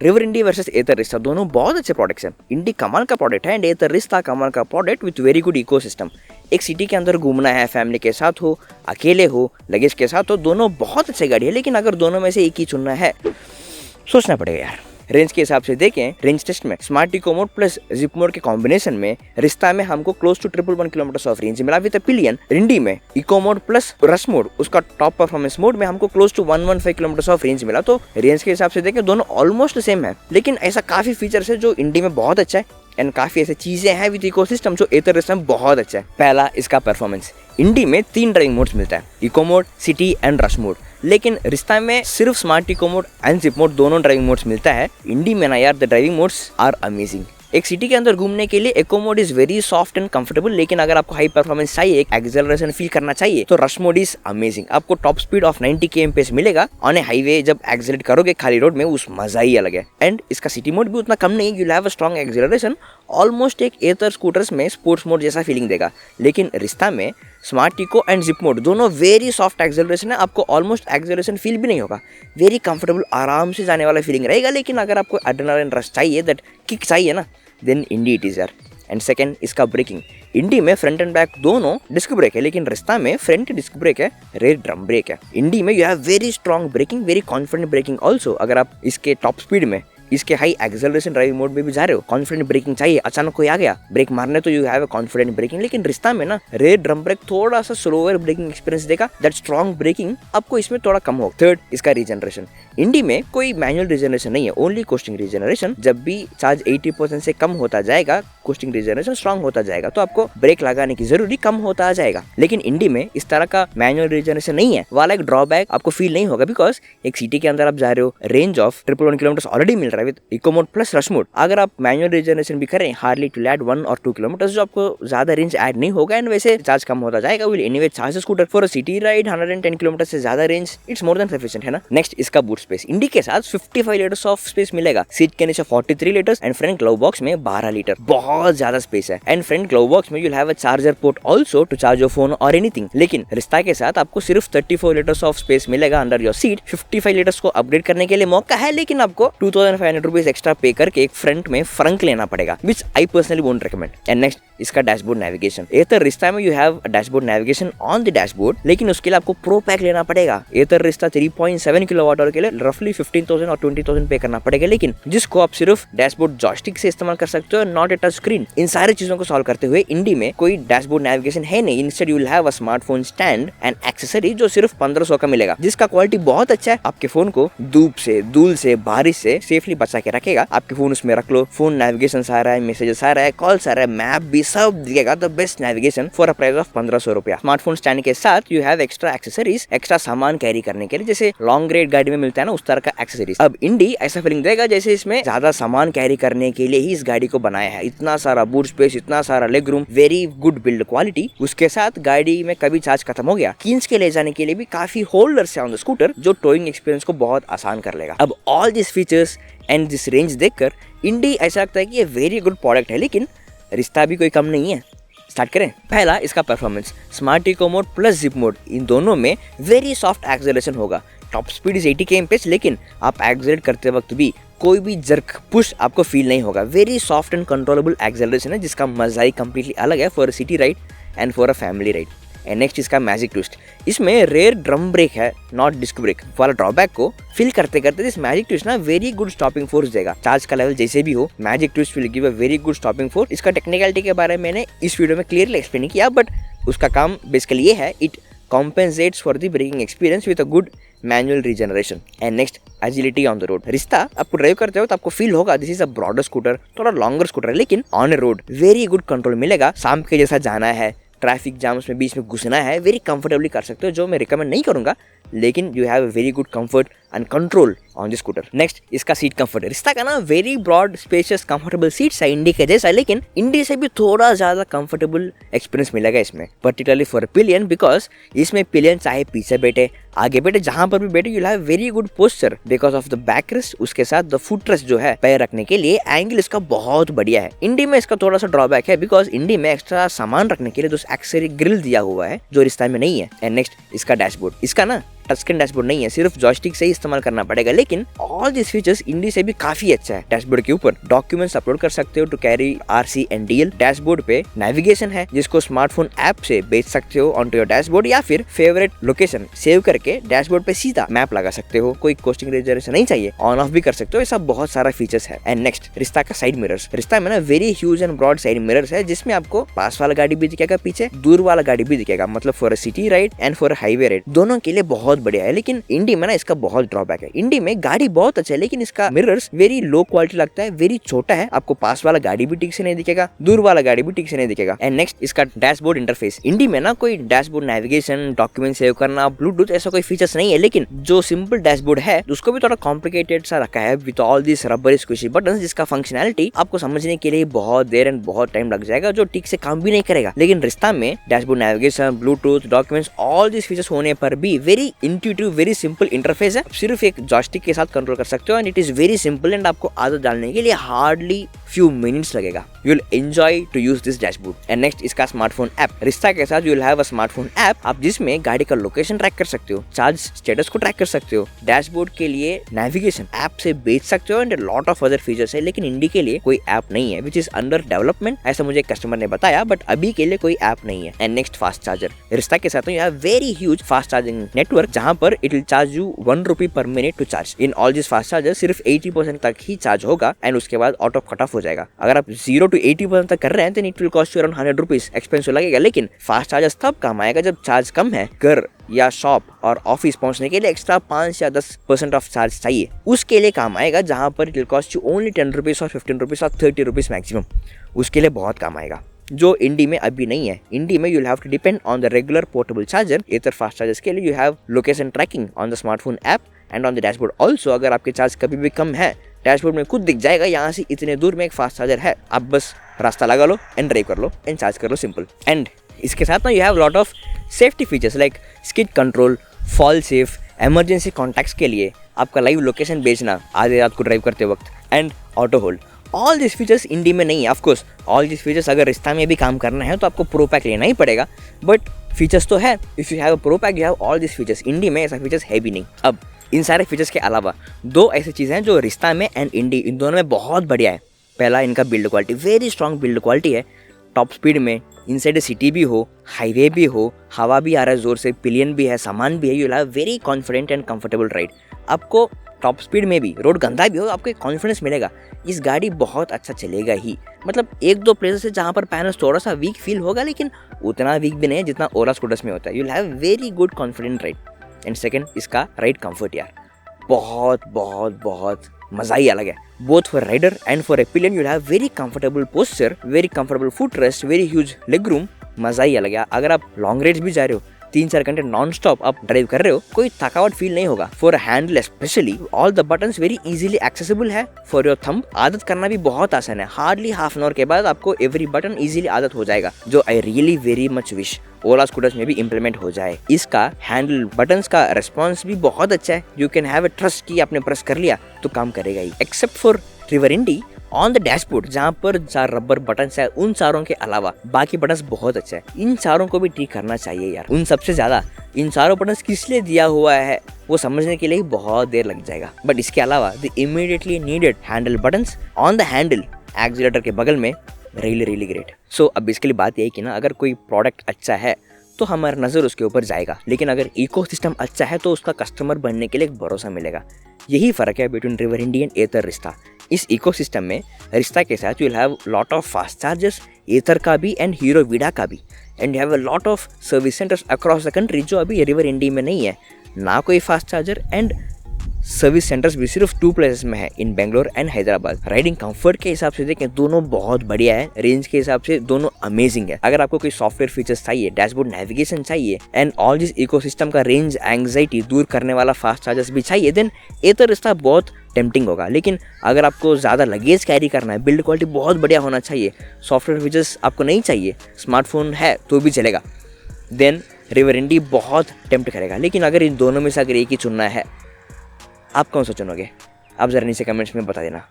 River इंडी versus एथर रिश्ता दोनों बहुत अच्छे प्रोडक्ट्स हैं। इंडी कमाल का प्रोडक्ट है एंड एथर रिश्ता कमाल का product with very good ecosystem. एक सिटी के अंदर घूमना है, फैमिली के साथ हो, अकेले हो, लगेज के साथ हो, दोनों बहुत अच्छी गाड़ी है। लेकिन अगर दोनों में से एक ही चुनना है, सोचना पड़ेगा यार। रेंज के हिसाब से देखें, रेंज टेस्ट में smart eco mode plus zip mode के कॉम्बिनेशन में रिश्ता में हमको close to 111 kilometre of range मिला विद पिलियन। इंडी में eco mode plus rush mode, उसका टॉप परफॉर्मेंस मोड में हमको close to 115 kilometre of range मिला। तो रेंज के हिसाब से देखें दोनों ऑलमोस्ट सेम है, लेकिन ऐसा काफी फीचर्स है जो इंडी में बहुत अच्छा है एंड काफी ऐसी चीजें हैं विद इकोसिस्टम जो एथर रिश्ता में बहुत अच्छा है। पहला इसका परफॉर्मेंस। इंडी में 3 ड्राइविंग मोड्स मिलता है, eco mode, city and rush mode. लेकिन रिश्ता में सिर्फ smart eco mode and zip mode दोनों ड्राइविंग मोड्स मिलता है। इंडी में ना यार the driving modes are amazing. एक सिटी के अंदर घूमने के लिए eco mode is very soft and comfortable, लेकिन अगर आपको हाई परफॉर्मेंस चाहिए, एक एक्सेलरेशन फील करना चाहिए, तो रश मोड इज अमेजिंग। आपको टॉप स्पीड ऑफ 90 km/h मिलेगा ऑन ए हाईवे। जब एक्सेलरेट करोगे खाली रोड में, उस मजा ही अलग है। एंड इसका सिटी मोड भी उतना कम नहीं, you have a strong acceleration, almost एक एथर स्कूटर्स में स्पोर्ट्स मोड जैसा फीलिंग देगा। लेकिन रिश्ता में smart eco and zip mode दोनों वेरी सॉफ्ट एक्सेलरेशन है, आपको ऑलमोस्ट एक्सेलरेशन फील भी नहीं होगा, वेरी कंफर्टेबल आराम से जाने वाला फीलिंग रहेगा। लेकिन अगर आपको एड्रेनालिन रश चाहिए, दैट किक चाहिए ना, देन इंडी इट इज यार। एंड सेकंड इसका ब्रेकिंग। इंडी में फ्रंट एंड बैक दोनों डिस्क ब्रेक है, लेकिन रिश्ता में फ्रंट डिस्क ब्रेक है, रेयर ड्रम ब्रेक है। इंडी में you have very strong braking, very confident braking also. अगर आप इसके टॉप स्पीड में, इसके हाई एक्सेलरेशन ड्राइविंग मोड में भी जा रहे हो, कॉन्फिडेंट ब्रेकिंग चाहिए, अचानक कोई आ गया ब्रेक मारने, तो you have a confident braking. लेकिन रिश्ता में ना रेयर ड्रम ब्रेक थोड़ा सा स्लोअर ब्रेकिंग एक्सपीरियंस देगा, दैट स्ट्रॉन्ग ब्रेकिंग आपको इसमें थोड़ा कम हो। थर्ड इसका रीजनरेशन। इंडी में कोई मैनुअल रीजनरेशन नहीं है, ओनली कोस्टिंग रीजनरेशन। जब भी चार्ज 80% से कम होता जाएगा, कोस्टिंग रीजनरेशन स्ट्रॉन्ग होता जाएगा, तो आपको ब्रेक लगाने की जरूरी कम होता जाएगा। लेकिन इंडी में इस तरह का मैनुअल रीजनरेशन नहीं है, वाला एक ड्रॉबैक आपको फील नहीं होगा, बिकॉज एक सिटी के अंदर आप जा रहे हो, रेंज ऑफ 111 किलोमीटर ऑलरेडी मिल रहा है with eco mode plus rush mode. अगर आप मैनुअल रीजनरेशन भी करें, हार्डली टू ऐड 1 और 2 किलोमीटर, जो आपको ज्यादा रेंज ऐड नहीं होगा एंड वैसे चार्ज कम होता जाएगा। Will anyway charge scooter for a city ride 110 kilometre से ज्यादा range, it's more than sufficient, है ना। नेक्स्ट इसका बूट स्पेस। इंडी के साथ 55 लीटर्स ऑफ स्पेस मिलेगा, सीट के नीचे 43 litres and front glove box में 12 लीटर, बहुत ज्यादा स्पेस है। एंड फ्रंट ग्लव बॉक्स में you'll have a charger port also to charge your phone और एनीथिंग। लेकिन रिश्ता के साथ आपको सिर्फ 34 लीटर्स ऑफ स्पेस मिलेगा अंडर योर सीट। 55 लीटर्स को अपग्रेड करने के लिए मौका है, लेकिन आपको 2500 रुपीज एक्स्ट्रा पे करके एक फ्रंट में फ्रंक लेना पड़ेगा, which I personally won't recommend. And next इसका डैशबोर्ड नेविगेशन। एथर रिश्ता में you have dashboard navigation on the dashboard, लेकिन उसके लिए आपको प्रो पैक लेना पड़ेगा। एथर रिश्ता 3.7 किलोवाट आवर के लिए रफली 15,000 और 20,000 पे करना पड़ेगा, लेकिन जिसको आप सिर्फ डैशबोर्ड जॉयस्टिक से इस्तेमाल कर सकते हो, नॉट ए टच स्क्रीन। इन सारी चीजों को सॉल्व करते हुए इंडी में कोई डैशबोर्ड नेविगेशन है नहीं। Instead you will have a smartphone stand and accessory जो सिर्फ 1500 का मिलेगा, जिसका क्वालिटी बहुत अच्छा है, आपके फोन को धूप से, धूल से, बारिश से सेफली बचा के रखेगा। आपके फोन उसमें रख लो, फोन नेविगेशन आ रहा है, मैसेजेस आ रहा है, कॉल्स आ रहा है, मैप भी सब दिखेगा। The best navigation for a price of 1500 रुपया। स्मार्टफोन स्टैंड के साथ you have extra accessories, extra सामान कैरी करने के लिए, जैसे लॉन्ग राइड गाड़ी में मिलता है ना, उस तरह का एक्सेसरीज। अब इंडी ऐसा फीलिंग देगा जैसे इसमें ज्यादा सामान कैरी करने के लिए ही इस गाड़ी को बनाया है। इतना सारा बूट स्पेस, इतना सारा leg room, very good build quality. उसके साथ गाड़ी में कभी चार्ज खत्म हो गया, खींच के ले जाने के लिए भी काफी होल्डर्स है ऑन द स्कूटर, जो टोइंग एक्सपीरियंस को बहुत आसान कर लेगा। अब all this features and this range देखकर इंडी ऐसा लगता है कि ये वेरी गुड प्रोडक्ट है, लेकिन रिश्ता भी कोई कम नहीं है। स्टार्ट करें। पहला इसका performance. Smart eco mode plus zip mode, इन दोनों में वेरी सॉफ्ट एक्सेलरेशन होगा। टॉप स्पीड इज 80 km/h, लेकिन आप एक्सेलरेट करते वक्त भी कोई भी जर्क पुश आपको फील नहीं होगा। Very soft and controllable acceleration है, जिसका मजा ही कंप्लीटली अलग है for city ride and for a family ride. And next इसका मैजिक ट्विस्ट। इसमें रेयर ड्रम ब्रेक है, नॉट डिस्क ब्रेक, वाला ड्रॉबैक को फील करते करते दिस मैजिक ट्विस्ट ना वेरी गुड स्टॉपिंग फोर्स देगा। चार्ज का लेवल जैसे भी हो, magic twist will give a very good stopping force. इसका टेक्निकलिटी के बारे में मैंने इस वीडियो में क्लियरली एक्सप्लेन किया, बट उसका काम बेसिकली ये है, it compensates for the braking experience with a good manual regeneration. And next, agility on the road. रिश्ता आपको ड्राइव करते हो तो आपको फील होगा this is a broader scooter, थोड़ा लॉन्गर स्कूटर है, लेकिन on A road very good control मिलेगा। शाम के जैसा जाना है, ट्रैफिक जाम्स में बीच में घुसना है, वेरी कंफर्टेबली कर सकते हो, जो मैं रिकमेंड नहीं करूंगा, लेकिन you have a very good comfort and control on this scooter. Next इसका सीट कंफर्ट है। रिश्ता का ना very broad spacious comfortable seats है इंडी के जैसा, लेकिन इंडी से भी थोड़ा ज्यादा कंफर्टेबल एक्सपीरियंस मिलेगा इसमें, पर्टिकुलरली फॉर पिलियन, बिकॉज इसमें पिलियन चाहे पीछे बैठे, आगे बैठे, जहां पर भी बैठे, you have very good posture because of the back rest. उसके साथ द फुट रेस्ट जो है पैर रखने के लिए, एंगल इसका बहुत बढ़िया है। इंडी में इसका थोड़ा सा ड्रॉबैक है, बिकॉज इंडी में एक्स्ट्रा सामान रखने के लिए एक्सेसरी ग्रिल दिया हुआ है, जो रिश्ता में नहीं है। एंड नेक्स्ट इसका डैशबोर्ड। इसका ना टच स्क्रीन डैशबोर्ड नहीं है, सिर्फ जॉयस्टिक से ही इस्तेमाल करना पड़ेगा। लेकिन ऑल दिस फीचर्स इंडी से भी काफी अच्छा है। डैशबोर्ड के ऊपर डॉक्यूमेंट्स अपलोड कर सकते हो to carry RC and DL। Dashboard पे नेविगेशन है जिसको स्मार्टफोन ऐप से भेज सकते हो ऑन टू योर डैशबोर्ड, या फिर फेवरेट लोकेशन सेव करके डैशबोर्ड पे सीधा मैप लगा सकते हो। कोई कोस्टिंग रेजर नहीं चाहिए, ऑन ऑफ भी कर सकते हो। ऐसा बहुत सारा फीचर्स है। एंड नेक्स्ट, रिश्ता का साइड मिरर्स। रिश्ता में ना very huge and broad side mirrors है जिसमें आपको पास वाला गाड़ी भी दिखेगा, पीछे दूर वाला गाड़ी भी दिखेगा। मतलब for city ride and for highway ride दोनों के लिए बहुत बढ़िया है। लेकिन इंडी में ना इसका बहुत ड्रॉबैक है। इंडी में गाड़ी बहुत अच्छा है लेकिन इसका मिरर्स वेरी लो क्वालिटी लगता है, वेरी छोटा है। आपको पास वाला गाड़ी भी ठीक से नहीं दिखेगा, दूर वाला गाड़ी भी ठीक से नहीं दिखेगा। एंड नेक्स्ट, इसका डैशबोर्ड इंटरफेस। इंडी में ना कोई डैशबोर्ड नेविगेशन, डॉक्यूमेंट सेव करना, ब्लूटूथ ऐसा कोई फीचर्स नहीं है। लेकिन जो सिंपल डैशबोर्ड है उसको भी थोड़ा कॉम्प्लिकेटेड सा रखा है with all this rubber squishy buttons, जिसका फंक्शनैलिटी आपको समझने के लिए बहुत देर एंड बहुत टाइम लग जाएगा, जो ठीक से काम भी नहीं करेगा। लेकिन रिश्ता में dashboard navigation, Bluetooth, documents, all this features होने पर भी very intuitive, very simple interface है। सिर्फ एक जॉयस्टिक के साथ कंट्रोल कर सकते हो and it is very simple and आपको आदत डालने के लिए हार्डली few minutes लगेगा। You will enjoy to use this dashboard. And next, इसका स्मार्टफोन ऐप। रिश्ता के साथ you will have a smartphone app, आप जिसमें गाड़ी का लोकेशन ट्रैक कर सकते हो, चार्ज स्टेटस को ट्रैक कर सकते हो, डैशबोर्ड के लिए नेविगेशन ऐप से बेच सकते हो and lot of other features है। लेकिन इंडी के लिए कोई ऐप नहीं है, विच इज अंडर डेवलपमेंट, ऐसा मुझे कस्टमर ने बताया, बट अभी के लिए कोई ऐप नहीं है। And next, fast charger. रिश्ता के साथ you have very huge fast charging network, जहां पर it will charge you ₹1 per minute to charge. In all these fast chargers सिर्फ 80% तक ही चार्ज होगा एंड उसके बाद ऑटो कट ऑफ हो जाएगा। अगर आप 0 to 80% तक कर रहे हैं तो it will cost you around ₹100 expensive लगेगा। लेकिन फास्ट चार्जर्स तब काम आएगा जब चार्ज कम है, घर या शॉप और ऑफिस पहुंचने के लिए एक्स्ट्रा 5 या 10% ऑफ चार्ज चाहिए, उसके लिए काम आएगा। जहां पर it will cost you only ₹10 और ₹15 और ₹30 मैक्सिमम, उसके लिए बहुत काम आएगा, जो इंडी में अभी नहीं है। इंडी में you will have to depend on the regular portable charger. Ather fast chargers के लिए you have location tracking on the smartphone app and on the dashboard also. अगर आपके चार्ज कभी भी कम है, डैशबोर्ड में खुद दिख जाएगा यहाँ से इतने दूर में एक फास्ट चार्जर है, आप बस रास्ता लगा लो एंड ड्राइव कर लो एंड चार्ज कर लो, सिंपल। एंड इसके साथ ना you have lot of safety features like skid control, fall safe, emergency contacts के लिए आपका लाइव लोकेशन भेजना आधे रात को ड्राइव करते वक्त, and auto hold. All this features Indie में नहीं है। Of course all this features अगर रिश्ता में भी काम करना है तो आपको प्रो पैक लेना ही पड़ेगा, बट फीचर्स तो है। If you have a pro pack you have all this features. Indie में ऐसा फीचर्स है भी नहीं। अब इन सारे फीचर्स के अलावा दो ऐसी चीज़ें हैं जो रिश्ता में एंड इंडी, इन दोनों में बहुत बढ़िया है। पहला, इनका build quality, very strong build quality है। टॉप स्पीड में, इनसाइड सिटी भी हो, हाईवे भी हो, हवा भी आ रहा है जोर से, पिलियन भी है, सामान भी है, you will have very confident and comfortable ride. आपको टॉप स्पीड में भी, रोड गंदा भी हो, आपको एक कॉन्फिडेंस मिलेगा, इस गाड़ी बहुत अच्छा चलेगा ही। मतलब एक दो प्लेसेस है जहाँ पर पैनल्स थोड़ा सा वीक फील होगा, लेकिन उतना वीक भी नहीं है जितना ओला स्कूटर्स में होता है। You will have very good confident ride. And second, इसका राइड कंफर्ट यार बहुत बहुत बहुत मजा ही अलग है। Both for rider and for a pillion you will have very comfortable posture, very comfortable foot rest, very huge leg room, मजा ही अलग है। अगर आप लॉन्ग राइड्स भी जा रहे हो, 3-4 घंटे नॉन स्टॉप आप ड्राइव कर रहे हो, कोई थकावट फील नहीं होगा। For handle specially all the buttons very easily accessible है फॉर योर थंब। आदत करना भी बहुत आसान है, हार्डली हाफ एन आवर के बाद आपको एवरी बटन इजीली आदत हो जाएगा, जो I really very much wish Ola scooters में भी इम्प्लीमेंट हो जाए। इसका हैंडल बटन्स का रेस्पॉन्स भी बहुत अच्छा है। You can have a trust कि आपने प्रेस कर लिया तो काम करेगा ही। Except for River Indie on the dashboard जहाँ पर 4 रबर बटन्स है, उन चारों के अलावा बाकी बटन्स बहुत अच्छा है। इन चारों को भी ठीक करना चाहिए यार। उन सबसे ज्यादा इन चारों बटन्स किस लिए दिया हुआ है वो समझने के लिए बहुत देर लग जाएगा। बट इसके अलावा the immediately needed handle buttons on the handle accelerator के बगल में रियली ग्रेट। सो अब इसके लिए बात यही कि ना, अगर कोई प्रोडक्ट अच्छा है तो हमारी नज़र उसके ऊपर जाएगा, लेकिन अगर इकोसिस्टम अच्छा है तो उसका कस्टमर बनने के लिए एक भरोसा मिलेगा। यही फ़र्क है बिटवीन रिवर इंडी एंड एथर रिश्ता। इस इकोसिस्टम में रिश्ता के साथ you will have lot of fast chargers, Ather का भी एंड हीरो वीडा का भी, and you have a lot of service centres across the country, जो अभी रिवर इंडी में नहीं है। ना कोई fast charger and service centres भी सिर्फ 2 प्लेसेस में है, in Bangalore and Hyderabad. Riding comfort के हिसाब से देखें दोनों बहुत बढ़िया है, रेंज के हिसाब से दोनों अमेजिंग है। अगर आपको कोई सॉफ्टवेयर फीचर्स चाहिए, डैशबोर्ड नेविगेशन चाहिए एंड ऑल दिस इकोसिस्टम का रेंज एंग्जाइटी दूर करने वाला फास्ट चार्जर्स भी चाहिए, देन एथर रिश्ता बहुत टेम्पटिंग होगा। लेकिन अगर आपको ज़्यादा लगेज कैरी करना है, बिल्ड क्वालिटी बहुत बढ़िया होना चाहिए, सॉफ्टवेयर फीचर्स आपको नहीं चाहिए, स्मार्टफोन है तो भी चलेगा, देन रिवर इंडी बहुत टेम्प्ट करेगा। लेकिन अगर इन दोनों में से अगर एक ही चुनना है, आप कौन सा चुनोगे? आप ज़रा नीचे कमेंट्स में बता देना।